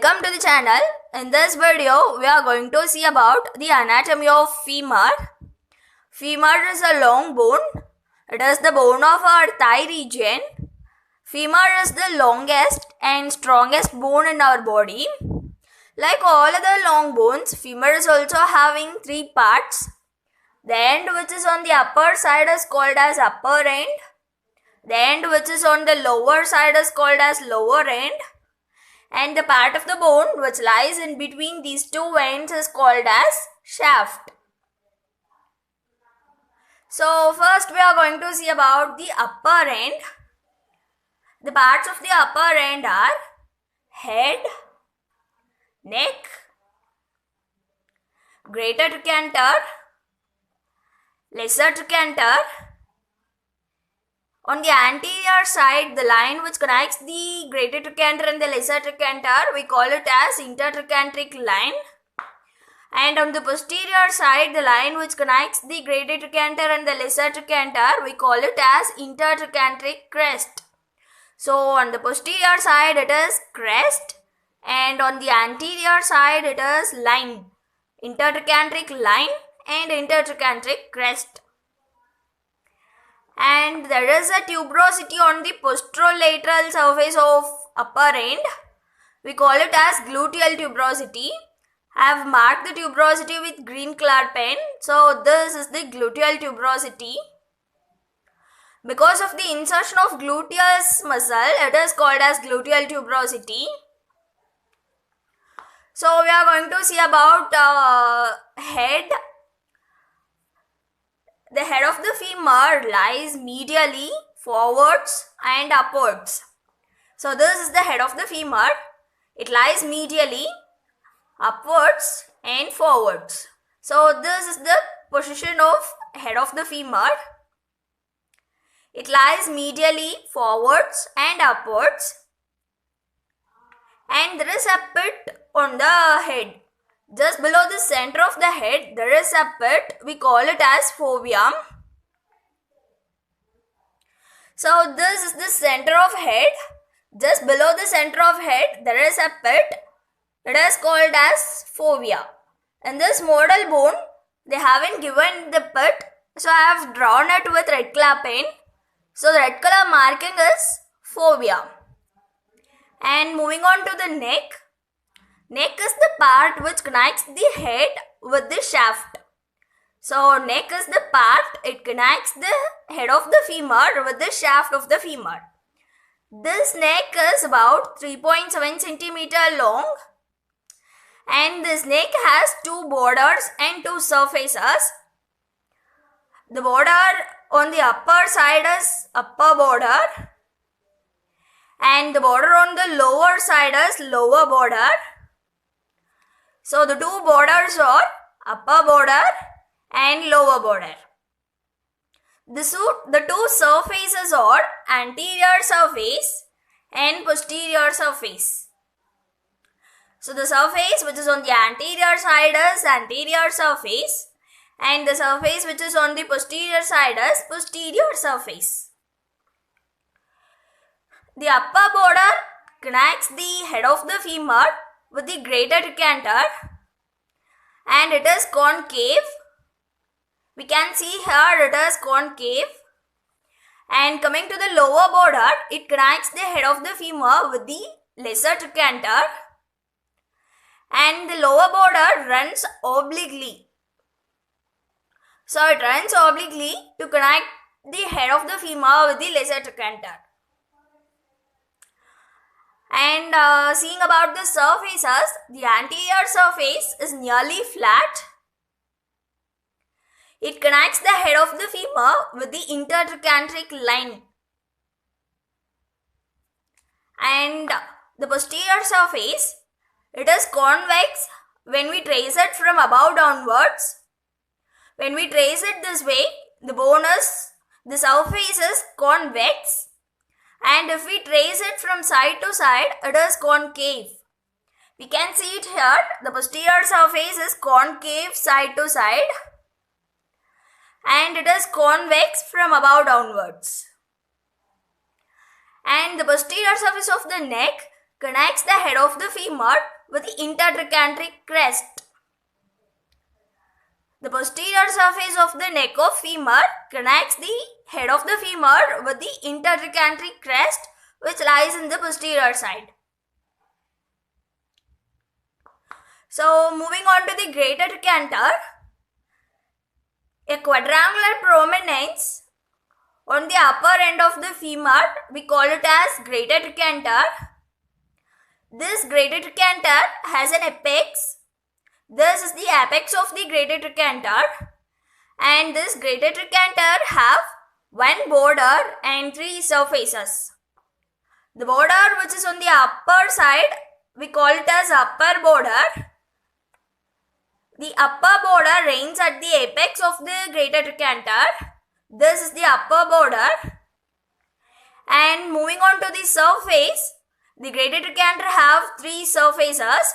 Welcome to the channel. In this video, we are going to see about the anatomy of femur. Femur is a long bone. It is the bone of our thigh region. Femur is the longest and strongest bone in our body. Like all other long bones, femur is also having three parts. The end which is on the upper side is called as upper end. The end which is on the lower side is called as lower end. And the part of the bone which lies in between these two ends is called as shaft. So first we are going to see about the upper end. The parts of the upper end are head, neck, greater trochanter, lesser trochanter. On the anterior side, the line which connects the greater trochanter and the lesser trochanter, we call it as intertrochanteric line. And on the posterior side, the line which connects the greater trochanter and the lesser trochanter, we call it as intertrochanteric crest. So on the posterior side, it is crest, and on the anterior side, it is line, intertrochanteric line and intertrochanteric crest. And there is a tuberosity on the posterolateral surface of upper end. We call it as gluteal tuberosity. I have marked the tuberosity with green colored pen. So this is the gluteal tuberosity. Because of the insertion of gluteus muscle, it is called as gluteal tuberosity. So we are going to see about head. The head of the femur lies medially, forwards and upwards. So this is the head of the femur. It lies medially, upwards and forwards. So this is the position of head of the femur. It lies medially, forwards and upwards. And there is a pit on the head. Just below the center of the head, there is a pit. We call it as foveum. So this is the center of head. Just below the center of head, there is a pit. It is called as fovea. In this model bone, they haven't given the pit. So I have drawn it with red color pen. So the red color marking is fovea. And moving on to the neck. Neck is the part which connects the head with the shaft. So neck is the part, it connects the head of the femur with the shaft of the femur. This neck is about 3.7 centimeter long. And this neck has two borders and two surfaces. The border on the upper side is upper border. And the border on the lower side is lower border. So the two borders are upper border and lower border. The two surfaces are anterior surface and posterior surface. So the surface which is on the anterior side is anterior surface, and the surface which is on the posterior side is posterior surface. The upper border connects the head of the femur with the greater trochanter, and it is concave. We can see here it is concave. And coming to the lower border, it connects the head of the femur with the lesser trochanter, and the lower border runs obliquely. So it runs obliquely to connect the head of the femur with the lesser trochanter. And seeing about the surfaces, the anterior surface is nearly flat. It connects the head of the femur with the intertrochanteric line. And the posterior surface, it is convex when we trace it from above downwards. When we trace it this way, the surface is convex. And if we trace it from side to side, it is concave. We can see it here. The posterior surface is concave side to side. And it is convex from above downwards. And the posterior surface of the neck connects the head of the femur with the intertrochanteric crest. The posterior surface of the neck of femur connects the head of the femur with the intertrochanteric crest, which lies in the posterior side. So moving on to the greater trochanter, a quadrangular prominence on the upper end of the femur, we call it as greater trochanter. This greater trochanter has an apex. This is the apex of the greater trochanter, and this greater trochanter have one border and three surfaces. The border which is on the upper side, we call it as upper border. The upper border reigns at the apex of the greater trochanter. This is the upper border. And moving on to the surface, the greater trochanter have three surfaces.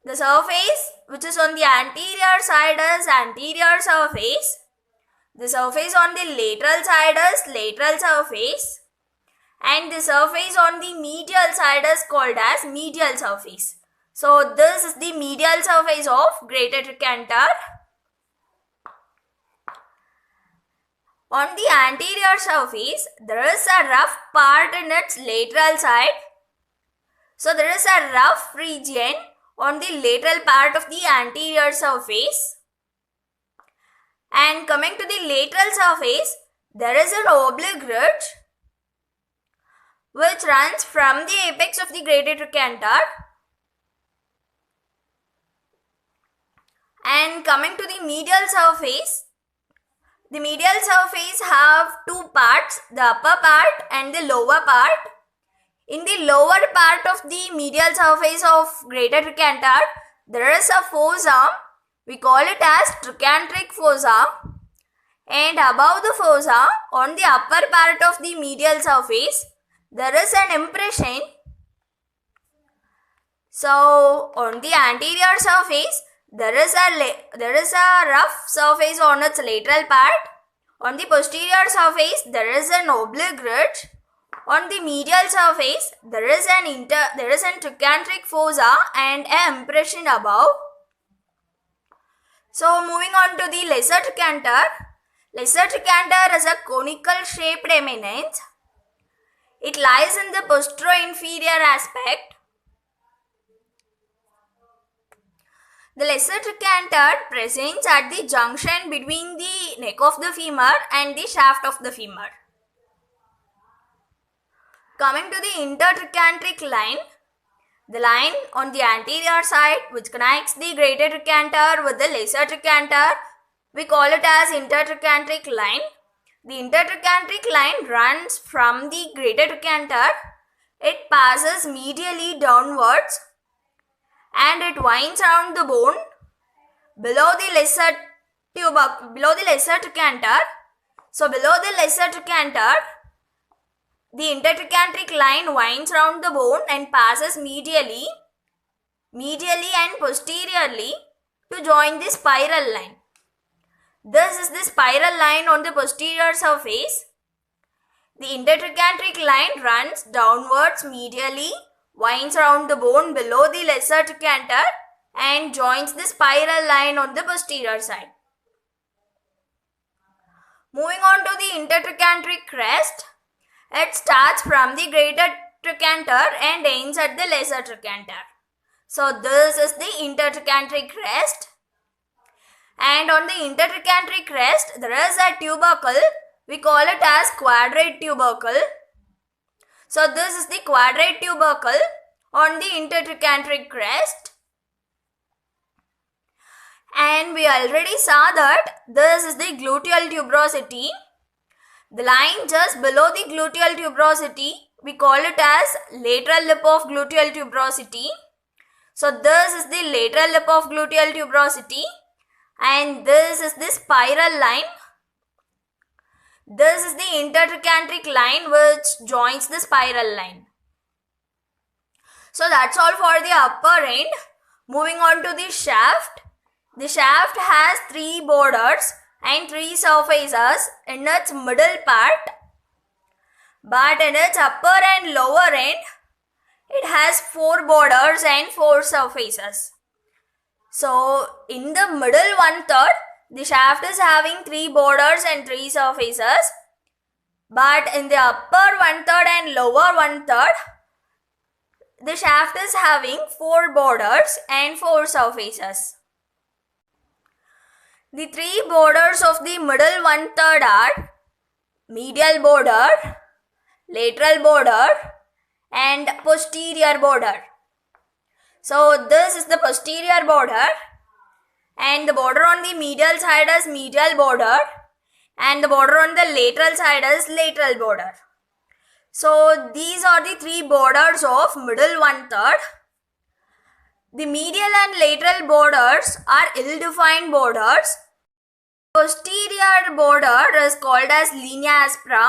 The surface which is on the anterior side is anterior surface. The surface on the lateral side is lateral surface. And the surface on the medial side is called as medial surface. So this is the medial surface of greater trochanter. On the anterior surface, there is a rough part in its lateral side. So there is a rough region on the lateral part of the anterior surface. And coming to the lateral surface, there is an oblique ridge which runs from the apex of the greater trochanter. And coming to the medial surface, the medial surface have two parts, the upper part and the lower part. In the lower part of the medial surface of greater trochanter, there is a fossa. We call it as trochanteric fossa. And above the fossa, on the upper part of the medial surface, there is an impression. So on the anterior surface, there is a rough surface on its lateral part. On the posterior surface, there is an oblique ridge. On the medial surface, there is an trochanteric fossa and an impression above. So moving on to the lesser trochanter. Lesser trochanter is a conical shaped eminence. It lies in the postero-inferior aspect. The lesser trochanter presents at the junction between the neck of the femur and the shaft of the femur. Coming to the intertrochanteric line, the line on the anterior side which connects the greater trochanter with the lesser trochanter, we call it as intertrochanteric line. The intertrochanteric line runs from the greater trochanter. It passes medially downwards and it winds around the bone below the lesser trochanter. So below the lesser trochanter, the intertrochanteric line winds around the bone and passes medially and posteriorly to join the spiral line. This is the spiral line on the posterior surface. The intertrochanteric line runs downwards medially, winds around the bone below the lesser trochanter and joins the spiral line on the posterior side. Moving on to the intertrochanteric crest, it starts from the greater trochanter and ends at the lesser trochanter. So this is the intertrochanteric crest. And on the intertrochanteric crest, there is a tubercle. We call it as quadrate tubercle. So this is the quadrate tubercle on the intertrochanteric crest. And we already saw that this is the gluteal tuberosity. The line just below the gluteal tuberosity, we call it as lateral lip of gluteal tuberosity. So this is the lateral lip of gluteal tuberosity. And this is the spiral line. This is the intertrochanteric line which joins the spiral line. So that's all for the upper end. Moving on to the shaft. The shaft has three borders and three surfaces in its middle part. But in its upper and lower end, it has 4 borders and 4 surfaces. So in the middle 1/3, the shaft is having 3 borders and 3 surfaces. But in the upper 1/3 and lower 1/3, the shaft is having 4 borders and 4 surfaces. The 3 borders of the middle 1/3 are medial border, lateral border and posterior border. So this is the posterior border, and the border on the medial side is medial border, and the border on the lateral side is lateral border. So these are the 3 borders of middle 1/3. The medial and lateral borders are ill-defined borders. Posterior border is called as linea aspera.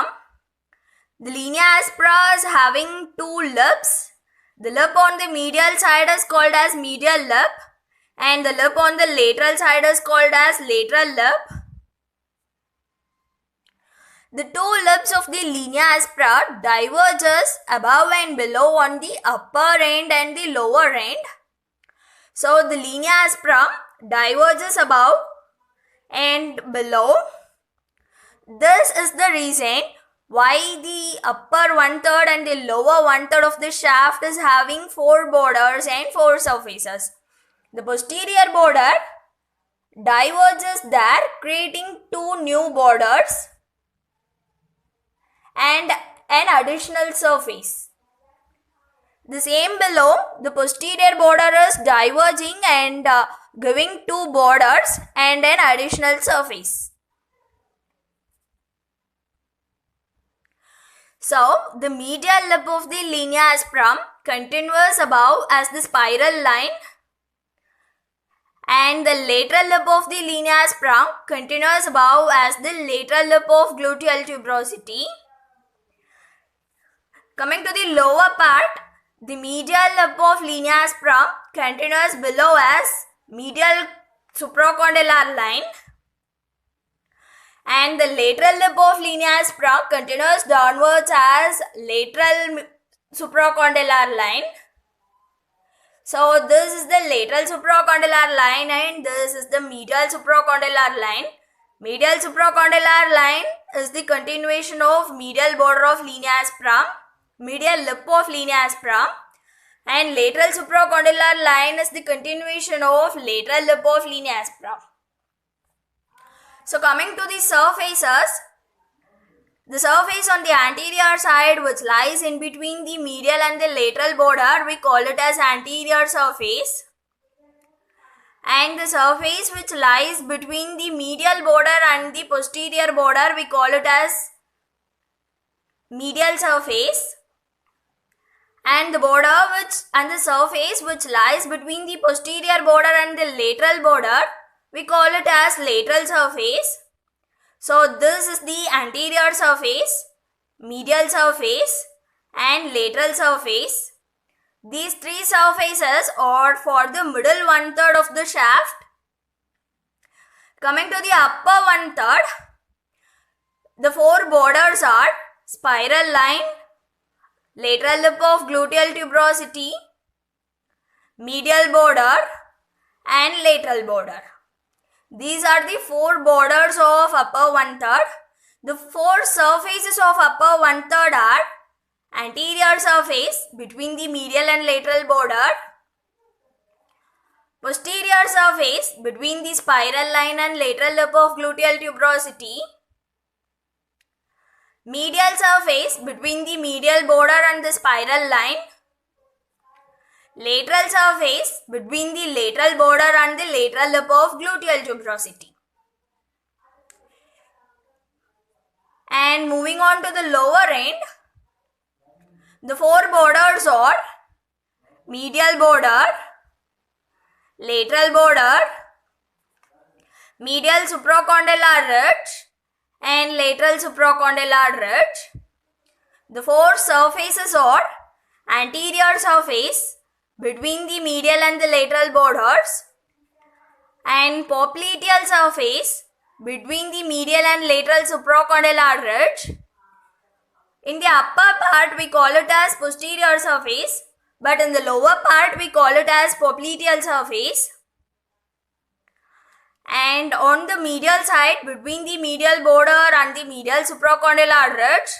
The linea aspera is having 2 lips. The lip on the medial side is called as medial lip, and the lip on the lateral side is called as lateral lip. The 2 lips of the linea aspera diverges above and below on the upper end and the lower end. So the linea aspera diverges above and below. This is the reason why the upper 1/3 and the lower 1/3 of the shaft is having 4 borders and 4 surfaces. The posterior border diverges there, creating 2 new borders and an additional surface. The same below, the posterior border is diverging and giving 2 borders and an additional surface. So the medial lip of the linea aspera continues above as the spiral line, and the lateral lip of the linea aspera continues above as the lateral lip of gluteal tuberosity. Coming to the lower part, the medial lip of linea aspera continues below as medial supracondylar line, and the lateral lip of linea aspera continues downwards as lateral supracondylar line. So this is the lateral supracondylar line and this is the medial supracondylar line. Medial supracondylar line is the continuation of medial border of linea aspera, medial lip of linea aspera, and lateral supracondylar line is the continuation of lateral lip of linea aspera. So coming to the surfaces, the surface on the anterior side which lies in between the medial and the lateral border, we call it as anterior surface. And the surface which lies between the medial border and the posterior border, we call it as medial surface. And the border and the surface which lies between the posterior border and the lateral border, we call it as lateral surface. So this is the anterior surface, medial surface and lateral surface. These 3 surfaces are for the middle 1/3 of the shaft. Coming to the upper 1/3, the 4 borders are spiral line, lateral lip of gluteal tuberosity, medial border and lateral border. These are the 4 borders of upper 1/3. The 4 surfaces of upper 1/3 are anterior surface between the medial and lateral border, posterior surface between the spiral line and lateral lip of gluteal tuberosity, medial surface between the medial border and the spiral line, lateral surface between the lateral border and the lateral lip of gluteal tuberosity. And moving on to the lower end, the 4 borders are medial border, lateral border, medial supracondylar ridge and lateral supracondylar ridge. The 4 surfaces are anterior surface between the medial and the lateral borders and popliteal surface between the medial and lateral supracondylar ridge. In the upper part, we call it as posterior surface but in the lower part we call it as popliteal surface. And on the medial side, between the medial border and the medial supracondylar ridge,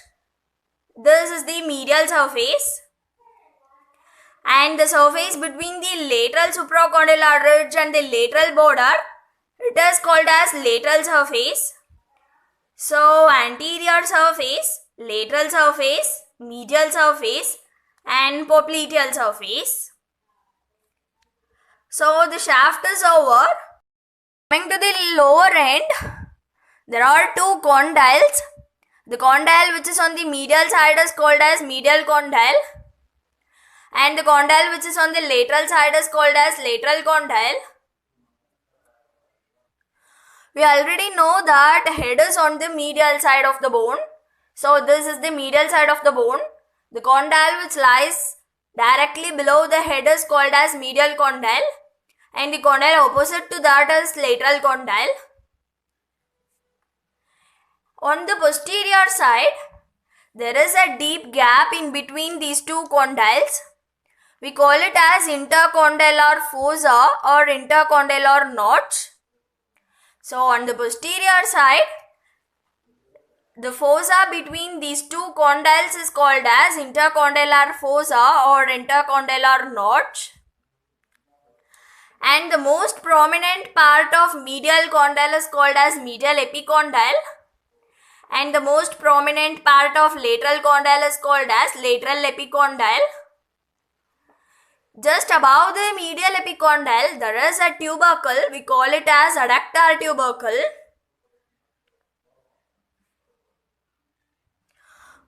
this is the medial surface. And the surface between the lateral supracondylar ridge and the lateral border, it is called as lateral surface. So anterior surface, lateral surface, medial surface and popliteal surface. So the shaft is over. Coming to the lower end, there are two condyles. The condyle which is on the medial side is called as medial condyle, and the condyle which is on the lateral side is called as lateral condyle. We already know that head is on the medial side of the bone. So this is the medial side of the bone. The condyle which lies directly below the head is called as medial condyle, and the condyle opposite to that is lateral condyle. On the posterior side, there is a deep gap in between these two condyles. We call it as intercondylar fossa or intercondylar notch. So on the posterior side, the fossa between these two condyles is called as intercondylar fossa or intercondylar notch. And the most prominent part of medial condyle is called as medial epicondyle. And the most prominent part of lateral condyle is called as lateral epicondyle. Just above the medial epicondyle, there is a tubercle. We call it as adductor tubercle.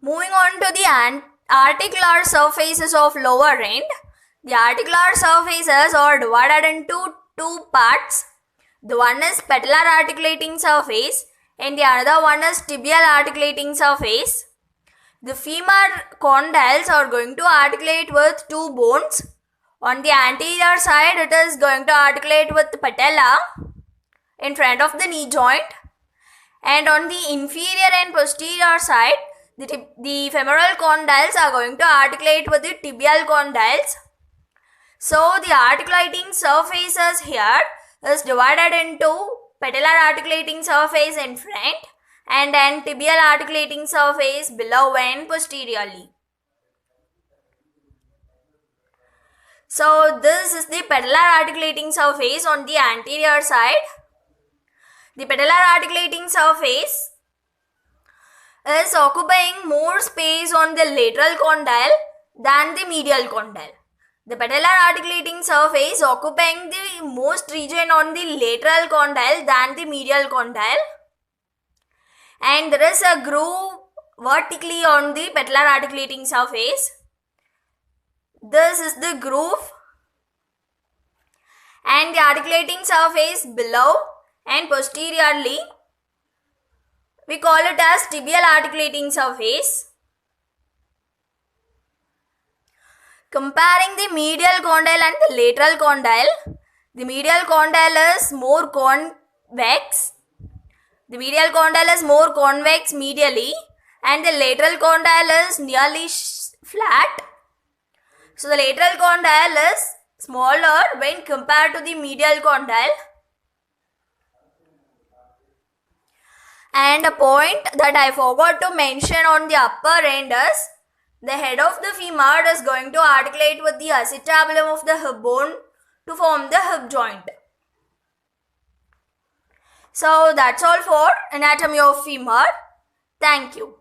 Moving on to the articular surfaces of lower end. The articular surfaces are divided into two parts. The one is patellar articulating surface and the another one is tibial articulating surface. The femur condyles are going to articulate with two bones. On the anterior side, it is going to articulate with the patella in front of the knee joint. And on the inferior and posterior side, the femoral condyles are going to articulate with the tibial condyles. So the articulating surfaces here is divided into patellar articulating surface in front and then tibial articulating surface below and posteriorly. So this is the patellar articulating surface on the anterior side. The patellar articulating surface is occupying more space on the lateral condyle than the medial condyle. The patellar articulating surface occupying the most region on the lateral condyle than the medial condyle. And there is a groove vertically on the patellar articulating surface. This is the groove. And the articulating surface below and posteriorly, we call it as tibial articulating surface. Comparing the medial condyle and the lateral condyle, the medial condyle is more convex. The medial condyle is more convex medially and the lateral condyle is nearly flat. So the lateral condyle is smaller when compared to the medial condyle. And a point that I forgot to mention on the upper end is the head of the femur is going to articulate with the acetabulum of the hip bone to form the hip joint. So that's all for anatomy of femur. Thank you.